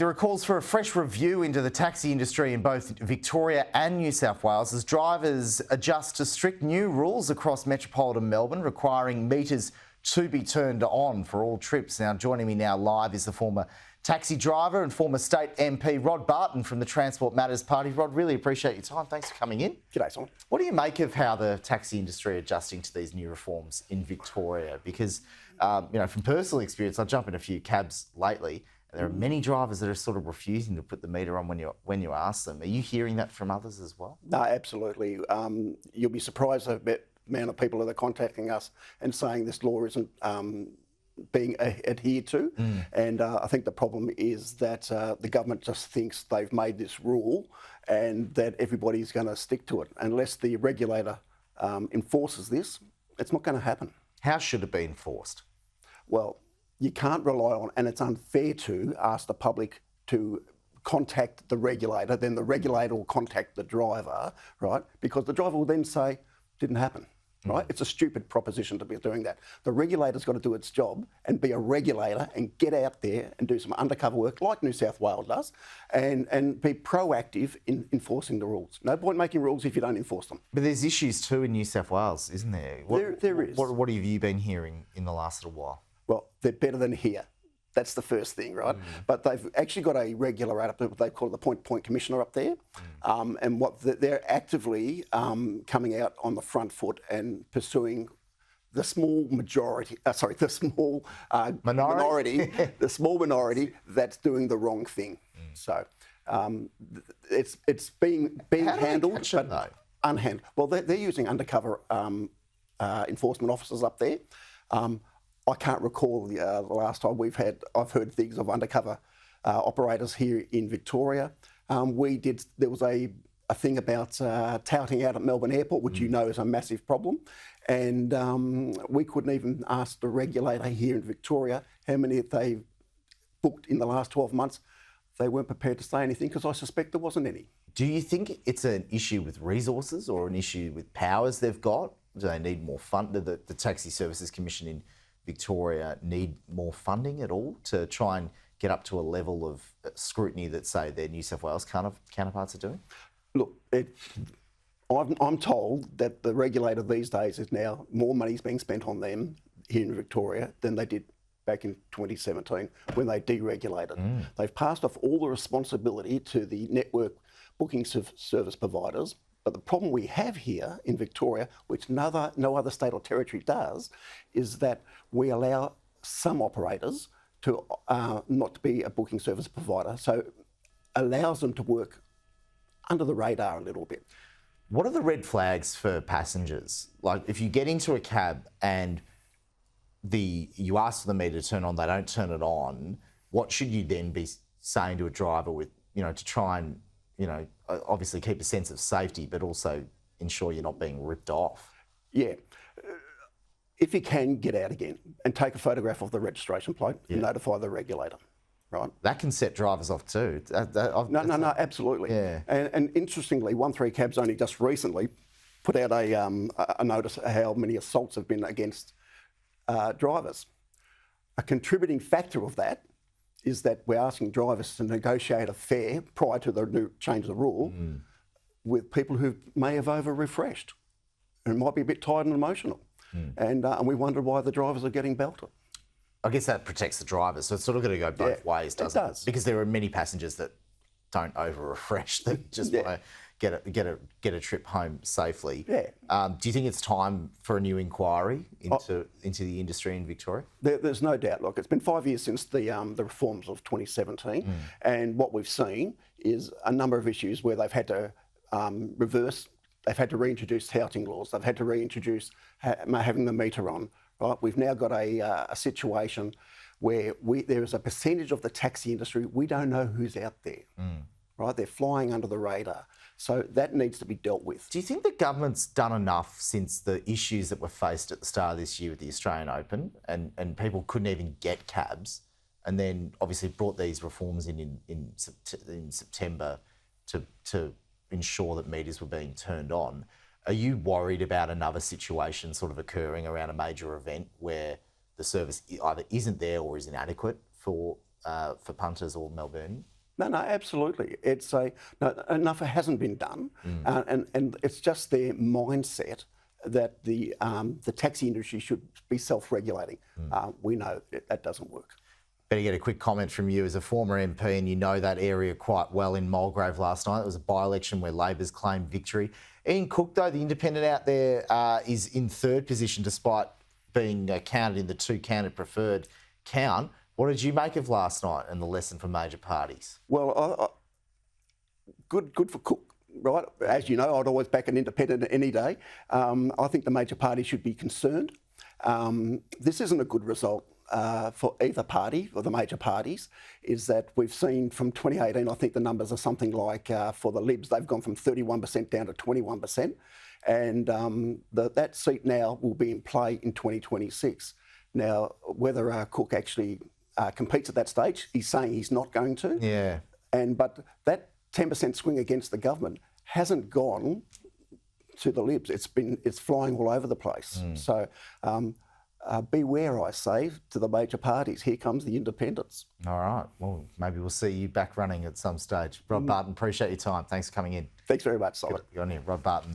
there are calls for a fresh review into the taxi industry in both Victoria and New South Wales as drivers adjust to strict new rules across metropolitan Melbourne requiring meters to be turned on for all trips. Now, joining me now live is the former taxi driver and former state MP, Barton from the Transport Matters Party. Rod, really appreciate your time. Thanks for coming in. G'day, Simon. What do you make of how the taxi industry are adjusting to these new reforms in Victoria? Because, from personal experience, I jump in a few cabs lately, and there are many drivers that are sort of refusing to put the meter on when you ask them. Are you hearing that from others as well? No, absolutely. You'll be surprised at the amount of people that are contacting us and saying this law isn't being adhered to. And I think the problem is that the government just thinks they've made this rule and that everybody's going to stick to it. Unless the regulator enforces this, it's not going to happen. How should it be enforced? Well, you can't rely on, and it's unfair to ask the public to contact the regulator, then the regulator will contact the driver, right? Because the driver will then say, didn't happen. Right? It's a stupid proposition to be doing that. The regulator's got to do its job and be a regulator and get out there and do some undercover work like New South Wales does and be proactive in enforcing the rules. No point making rules if you don't enforce them. But there's issues too in New South Wales, isn't there? There is. What have you been hearing in the last little while? Well, they're better than here. That's the first thing, right? But they've actually got a regulator up there, what they call the point commissioner up there, and they're actively coming out on the front foot and pursuing the small minority, the small minority that's doing the wrong thing. So it's being handled, but unhandled. Well, they're using undercover enforcement officers up there. I can't recall the last time I've heard things of undercover operators here in Victoria. There was a thing about touting out at Melbourne Airport, which you know is a massive problem. And we couldn't even ask the regulator here in Victoria how many they booked in the last 12 months. They weren't prepared to say anything because I suspect there wasn't any. Do you think it's an issue with resources or an issue with powers they've got? Do they need more fund? The Taxi Services Commission in Victoria need more funding at all to try and get up to a level of scrutiny that, say, their New South Wales counterparts are doing? Look, I'm told that the regulator these days is now more money's being spent on them here in Victoria than they did back in 2017 when they deregulated. They've passed off all the responsibility to the network booking service providers. But the problem we have here in Victoria, which no other state or territory does, is that we allow some operators to not to be a booking service provider. So allows them to work under the radar a little bit. What are the red flags for passengers? Like if you get into a cab and you ask for the meter to turn on, they don't turn it on, what should you then be saying to a driver to try and obviously keep a sense of safety, but also ensure you're not being ripped off? Yeah. If you can, get out again and take a photograph of the registration plate and notify the regulator, right? That can set drivers off too. No, absolutely. Yeah. And interestingly, 13 Cabs only just recently put out a notice of how many assaults have been against drivers. A contributing factor of that is that we're asking drivers to negotiate a fare prior to the new change of the rule with people who may have over-refreshed and might be a bit tired and emotional. And we wonder why the drivers are getting belted. I guess that protects the drivers, so it's sort of going to go both ways, doesn't it? Because there are many passengers that don't over-refresh, that just want to get a trip home safely. Yeah. Do you think it's time for a new inquiry into the industry in Victoria? There's no doubt. Look, it's been 5 years since the reforms of 2017, and what we've seen is a number of issues where they've had to reverse. They've had to reintroduce touting laws. They've had to reintroduce having the meter on. Right? We've now got a situation where there is a percentage of the taxi industry we don't know who's out there. Right? They're flying under the radar. So that needs to be dealt with. Do you think the government's done enough since the issues that were faced at the start of this year with the Australian Open and people couldn't even get cabs, and then obviously brought these reforms in September to ensure that meters were being turned on? Are you worried about another situation sort of occurring around a major event where the service either isn't there or is inadequate for for punters or Melbourne? No, absolutely. It's enough hasn't been done, and it's just their mindset that the taxi industry should be self-regulating. We know that doesn't work. Better get a quick comment from you as a former MP, and you know that area quite well. In Mulgrave last night, it was a by-election where Labor's claimed victory. Ian Cook, though, the independent out there, is in third position despite being counted in the two-candidate preferred count. What did you make of last night and the lesson for major parties? Well, good for Cook, right? As you know, I'd always back an independent any day. I think the major parties should be concerned. This isn't a good result for either party, or the major parties, is that we've seen from 2018, I think the numbers are something like, for the Libs, they've gone from 31% down to 21%. And that seat now will be in play in 2026. Now, whether Cook actually competes at that stage, he's saying he's not going to. Yeah. But that 10% swing against the government hasn't gone to the Libs. It's flying all over the place. So beware, I say, to the major parties. Here comes the independents. All right. Well, maybe we'll see you back running at some stage. Rod Barton, appreciate your time. Thanks for coming in. Thanks very much, Simon. Good on you, Rod Barton.